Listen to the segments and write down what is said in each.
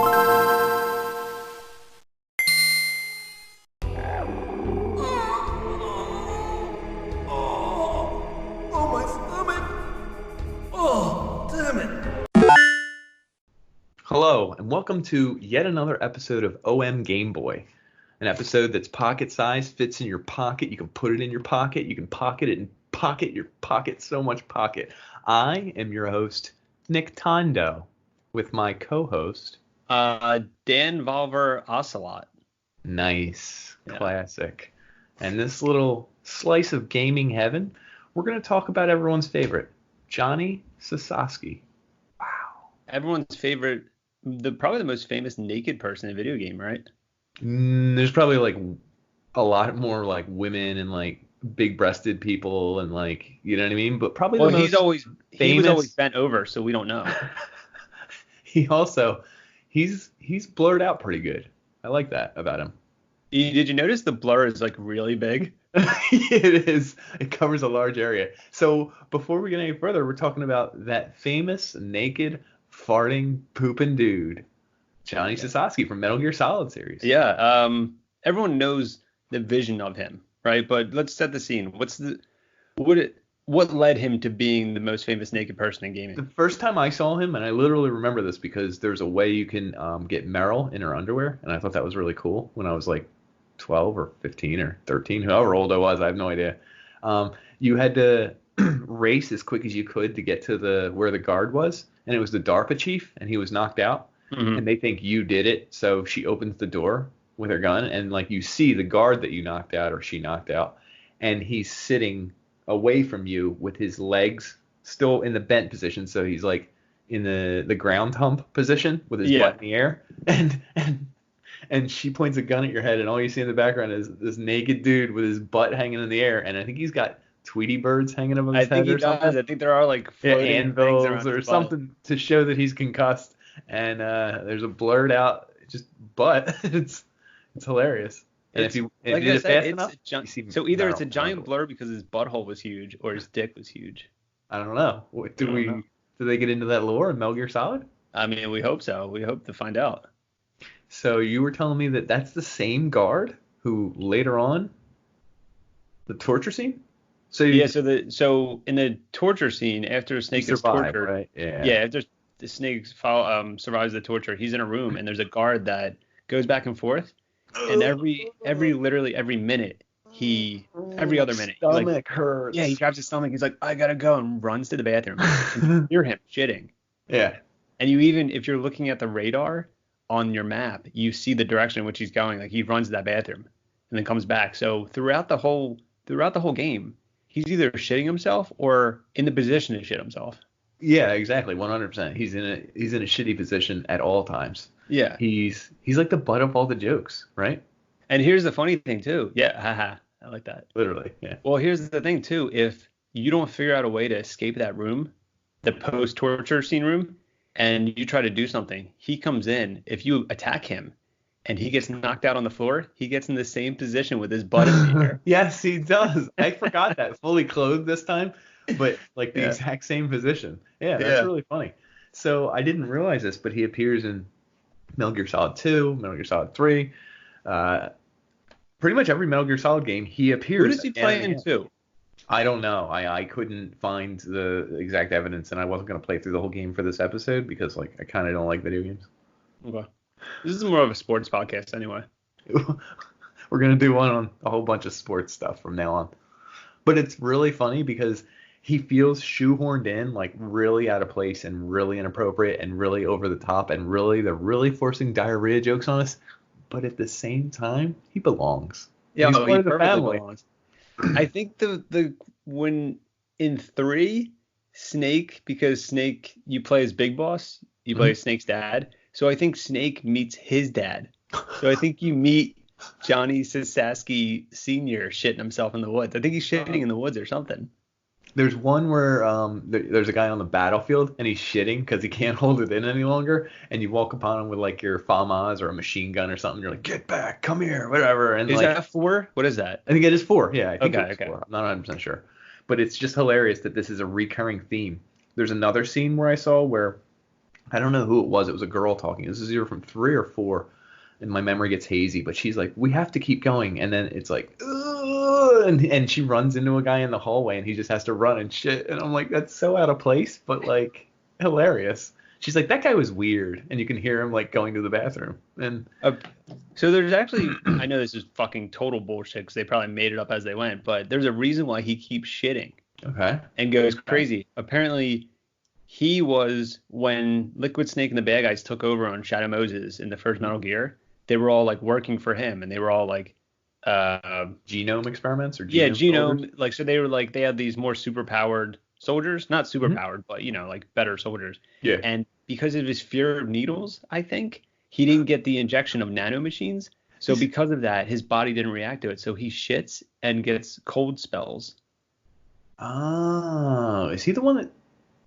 Hello, and welcome to yet another episode of OMGame, an episode that's pocket-sized, fits in your pocket. You can put it in your pocket. You can pocket it and pocket your pocket so much pocket. I am your host, Nick Tondo, with my co-host, Dan Volver Ocelot. Nice, classic. And this little slice of gaming heaven, we're going to talk about everyone's favorite, Johnny Sasaki. Wow. Everyone's favorite, probably the most famous naked person in a video game, right? There's probably like a lot more like women and like big-breasted people and like, you know what I mean? But probably the most he was always bent over, so we don't know. He's blurred out pretty good. I like that about him. Did you notice the blur is like really big? It is. It covers a large area. So before we get any further, we're talking about that famous naked farting pooping dude, Johnny Sasaki from Metal Gear Solid series. Yeah. Everyone knows the vision of him, right? But let's set the scene. What led him to being the most famous naked person in gaming? The first time I saw him, and I literally remember this because there's a way you can get Meryl in her underwear, and I thought that was really cool when I was like 12 or 15 or 13, however old I was, I have no idea. You had to race as quick as you could to get to where the guard was, and it was the DARPA chief, and he was knocked out, and they think you did it, so she opens the door with her gun, and like you see the guard that you knocked out or she knocked out, and he's sitting away from you with his legs still in the bent position, so he's like in the ground hump position with his butt in the air, and she points a gun at your head, and all you see in the background is this naked dude with his butt hanging in the air, and I think he's got Tweety birds hanging above his head or something. I think there are like floating anvils or something to show that he's concussed, and there's a blurred out just butt. It's hilarious. And if you did it fast enough, so either it's a giant blur because his butthole was huge or his dick was huge. I don't know. Do they get into that lore in Metal Gear Solid? I mean, we hope so. We hope to find out. So you were telling me that that's the same guard who later on the torture scene? So in the torture scene after Snake is tortured, right? After the Snake survives the torture, he's in a room and there's a guard that goes back and forth, and literally every minute every other minute stomach hurts. Yeah, he grabs his stomach. He's like, I gotta go, and runs to the bathroom. And you hear him shitting. Yeah. And if you're looking at the radar on your map, you see the direction in which he's going. Like he runs to that bathroom and then comes back. So throughout the whole game, he's either shitting himself or in the position to shit himself. Yeah, exactly, 100%. He's in a shitty position at all times. Yeah. He's like the butt of all the jokes, right? And here's the funny thing too. Yeah, haha. I like that. Literally, yeah. Well, here's the thing too. If you don't figure out a way to escape that room, the post-torture scene room, and you try to do something, he comes in. If you attack him and he gets knocked out on the floor, he gets in the same position with his butt in the air. Yes, he does. I forgot that. Fully clothed this time, but like the exact same position. Yeah, that's really funny. So I didn't realize this, but he appears in Metal Gear Solid 2, Metal Gear Solid 3. Pretty much every Metal Gear Solid game he appears. Who does he play in 2? I don't know. I couldn't find the exact evidence, and I wasn't going to play through the whole game for this episode because like I kind of don't like video games. Okay. This is more of a sports podcast anyway. We're going to do one on a whole bunch of sports stuff from now on. But it's really funny because he feels shoehorned in, like really out of place and really inappropriate and really over the top, and they're really forcing diarrhea jokes on us. But at the same time, he belongs. Yeah, he's part of the family. Belongs. I think when in 3, Snake, because Snake, you play as Big Boss, you play as Snake's dad. So I think Snake meets his dad. So I think you meet Johnny Sasaki Sr. shitting himself in the woods. I think he's shitting in the woods or something. There's one where there's a guy on the battlefield and he's shitting because he can't hold it in any longer, and you walk upon him with like your FAMAS or a machine gun or something. You're like, get back, come here, whatever. And is that 4? What is that? I think it is 4. Yeah, I think it's 4. I'm not 100% sure, but it's just hilarious that this is a recurring theme. There's another scene where I saw where I don't know who it was. It was a girl talking. This is either from 3 or 4, and my memory gets hazy. But she's like, "We have to keep going," and then it's like, "Ugh," and she runs into a guy in the hallway, and he just has to run and shit. And I'm like, that's so out of place, but like hilarious. She's like, that guy was weird, and you can hear him like going to the bathroom. And Uh, so there's actually, I know this is fucking total bullshit because they probably made it up as they went, but there's a reason why he keeps shitting okay, and goes crazy. Apparently, he was when Liquid Snake and the bad guys took over on Shadow Moses in the first Metal Gear. They were all like working for him, and they were all like, genome experiments or yeah, genome soldiers? genome. Like, so they were like, they had these more super powered soldiers, not super Mhm. powered, but like better soldiers. Yeah. And because of his fear of needles, I think he didn't get the injection of nanomachines. So because of that, his body didn't react to it. So he shits and gets cold spells. Oh, is he the one that?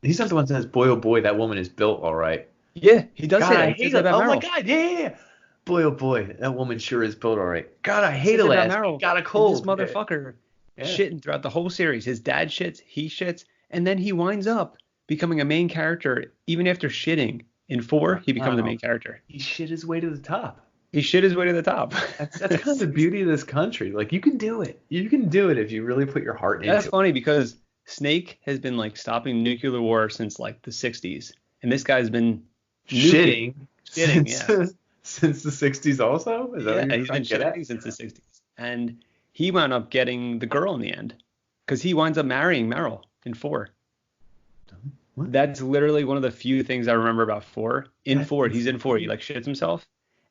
He's not the one that says, "Boy, oh boy, that woman is built all right." Yeah, he does say God, that. I He says hate that it. about Oh my Meryl. God, yeah, yeah, yeah. Boy, oh boy, that woman sure is built all right. God, I He hate says it. that about Last Meryl. got a And this cold. motherfucker Yeah. shitting throughout the whole series. His dad shits, he shits, and then he winds up becoming a main character. Even after shitting in 4, he becomes a Wow. main character. He shit his way to the top. He shit his way to the top. That's kind of the beauty of this country. Like you can do it. You can do it if you really put your heart That's into it. funny because Snake has been like stopping nuclear war since like the 60s, and this guy's been Shitting shitting, since yeah. since the 60s also? Is that what Yeah, you're he's trying been to get at? shitting since the 60s. And he wound up getting the girl in the end because he winds up marrying Meryl in 4. What? That's literally one of the few things I remember about 4. In That's 4, he's in 4, he insane. like shits himself,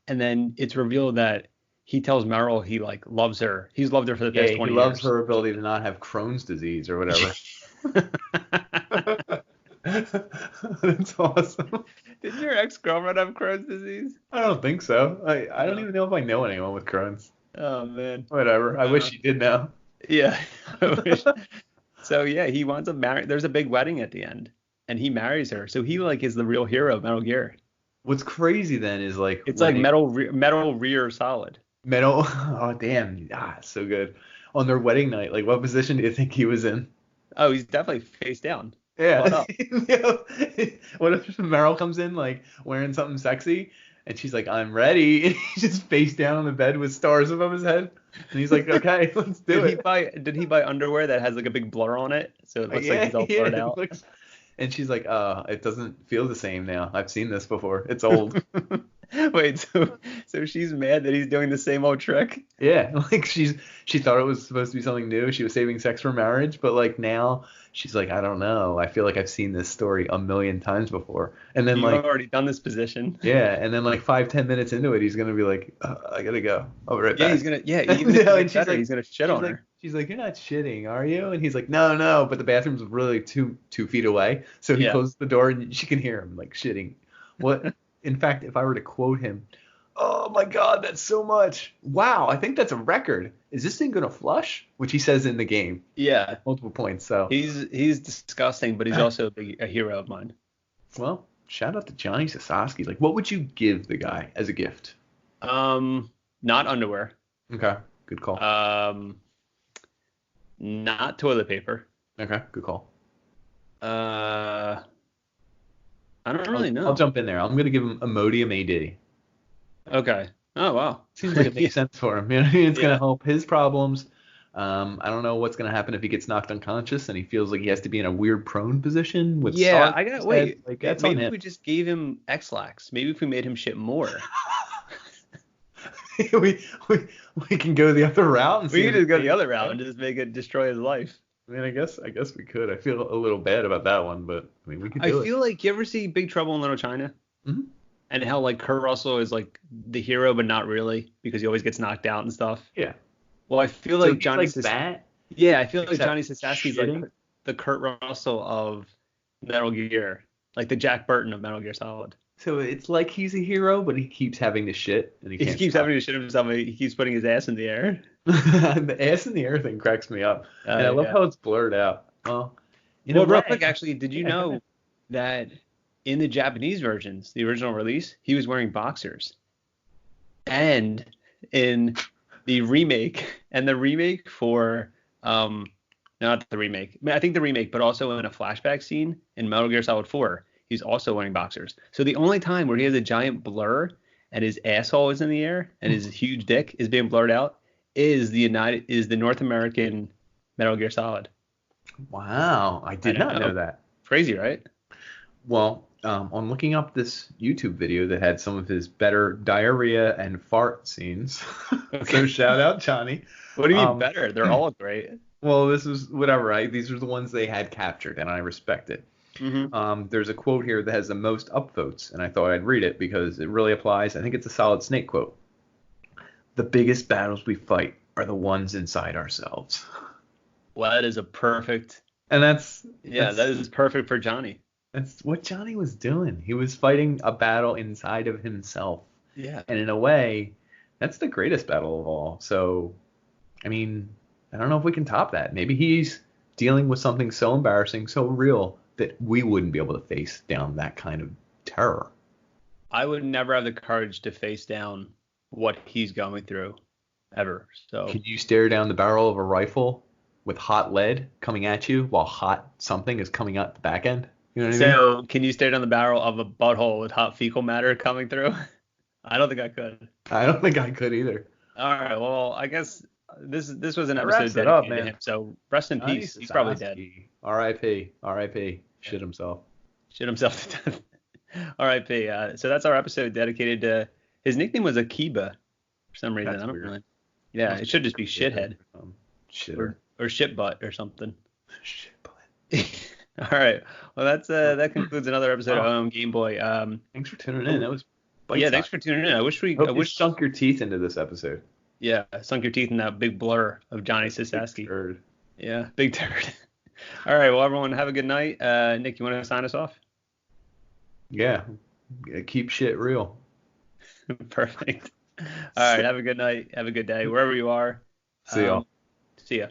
and then it's revealed that he tells Meryl he like loves her. He's loved her for the Yeah, past he 20 loves years. her ability to not have Crohn's disease or whatever. That's awesome. Didn't your ex-girlfriend have Crohn's disease? I don't think so. I don't No. even know if I know anyone with Crohn's. Oh man. Whatever. I wish Uh, you did know. yeah. I wish. So yeah, he winds up marrying. There's a big wedding at the end, and he marries her. So he like is the real hero of Metal Gear. What's crazy then is like It's when like it Metal Rear Solid. metal. Oh damn! So good. On their wedding night, like what position do you think he was in? Oh, he's definitely face down, Yeah. butt up. You know, what if Meryl comes in like wearing something sexy and she's like, "I'm ready," and he's just face down on the bed with stars above his head, and he's like, "Okay, let's do Did he it." buy Did he buy underwear that has like a big blur on it, so it looks like Yeah, he's all yeah. blurred It out? looks, and she's like, it doesn't feel the same now. I've seen this before. It's old." Wait, so she's mad that he's doing the same old trick? Yeah, like she thought it was supposed to be something new. She was saving sex for marriage, but like now she's like, I don't know. I feel like I've seen this story a million times before. And then You've like, already done this position. yeah, and then like 5, 10 minutes into it, he's gonna be like, I gotta go. I'll be right Yeah, back. he's gonna. Yeah, even if No, he and gets better, he's gonna shit on her. she's like, you're not shitting, are you? And he's like, no, no. But the bathroom's really 2 feet away, so he Yeah. closes the door and she can hear him like shitting. What? In fact, if I were to quote him, oh my God, that's so much. Wow, I think that's a record. Is this thing gonna flush? Which he says in the game Yeah. multiple points. So, He's disgusting, but he's also a hero of mine. well, shout out to Johnny Sasaki. Like, what would you give the guy as a gift? Not underwear. Okay, good call. Not toilet paper. Okay, good call. I don't really know. I'll jump in there. I'm gonna give him Imodium AD. Okay. Oh wow. Seems like it makes sense for him. You know, it's Yeah. gonna help his problems. I don't know what's gonna happen if he gets knocked unconscious and he feels like he has to be in a weird prone position with Yeah, stars I on got his wait. head. Like that's on Maybe if him. we just gave him X-Lax. Maybe if we made him shit more. we, we we can go the other route and We see could if just go it the makes other route sense. and just make it destroy his life. I mean, I guess we could. I feel a little bad about that one, but I mean, we could I do it. feel like you ever see Big Trouble in Little China? Mhm. And how like Kurt Russell is like the hero, but not really because he always gets knocked out and stuff. Yeah. Well, I feel So like he's Johnny like that, Yeah, I feel like except Johnny Sasaski's shitting. like the Kurt Russell of Metal Gear, like the Jack Burton of Metal Gear Solid. So it's like he's a hero, but he keeps having to shit and he He can't keeps stop. having to shit himself. He keeps putting his ass in the air. The ass in the air thing cracks me up, and I love Yeah. how it's blurred out. Well, in Well, a real way, quick, actually, did you yeah, go know ahead. that in the Japanese versions, the original release, he was wearing boxers, and in the remake for not the remake, I think the remake, but also in a flashback scene in Metal Gear Solid 4, he's also wearing boxers. So the only time where he has a giant blur and his asshole is in the air and his huge dick is being blurred out is the North American Metal Gear Solid. Wow, I did not know that. Crazy, right? Well, on looking up this YouTube video that had some of his better diarrhea and fart scenes. Okay. So shout out Johnny. What do you mean better? They're all great. Well, this is whatever. These are the ones they had captured, and I respect it. Mm-hmm. There's a quote here that has the most upvotes, and I thought I'd read it because it really applies. I think it's a Solid Snake quote. The biggest battles we fight are the ones inside ourselves. Well, that is a perfect. And that is perfect for Johnny. That's what Johnny was doing. He was fighting a battle inside of himself. Yeah. And in a way, that's the greatest battle of all. So, I mean, I don't know if we can top that. Maybe he's dealing with something so embarrassing, so real, that we wouldn't be able to face down that kind of terror. I would never have the courage to face down what he's going through, ever. So. Can you stare down the barrel of a rifle with hot lead coming at you while hot something is coming out the back end? You know what I mean? So, can you stare down the barrel of a butthole with hot fecal matter coming through? I don't think I could. I don't think I could either. All right. Well, I guess this was an That episode wraps it dedicated up, to man. him. So rest in peace. He's probably dead. R.I.P. R.I.P. Shit himself. Shit himself to death. R.I.P. So that's our episode dedicated to his nickname was Akiba for some reason. That's I don't weird. really. Yeah, it should just be shithead Shitter. or shit butt or something. Shit butt. All right. Well, that concludes another episode of Game Boy. Thanks for tuning in. That was thanks for tuning in. I wish you sunk your teeth into this episode. Yeah, I sunk your teeth in that big blur of Johnny Sasaki. Big turd. Yeah, big turd. All right. Well, everyone, have a good night. Nick, you want to sign us off? Yeah. Keep shit real. Perfect. All right. Have a good night. Have a good day wherever you are. See y'all. See ya.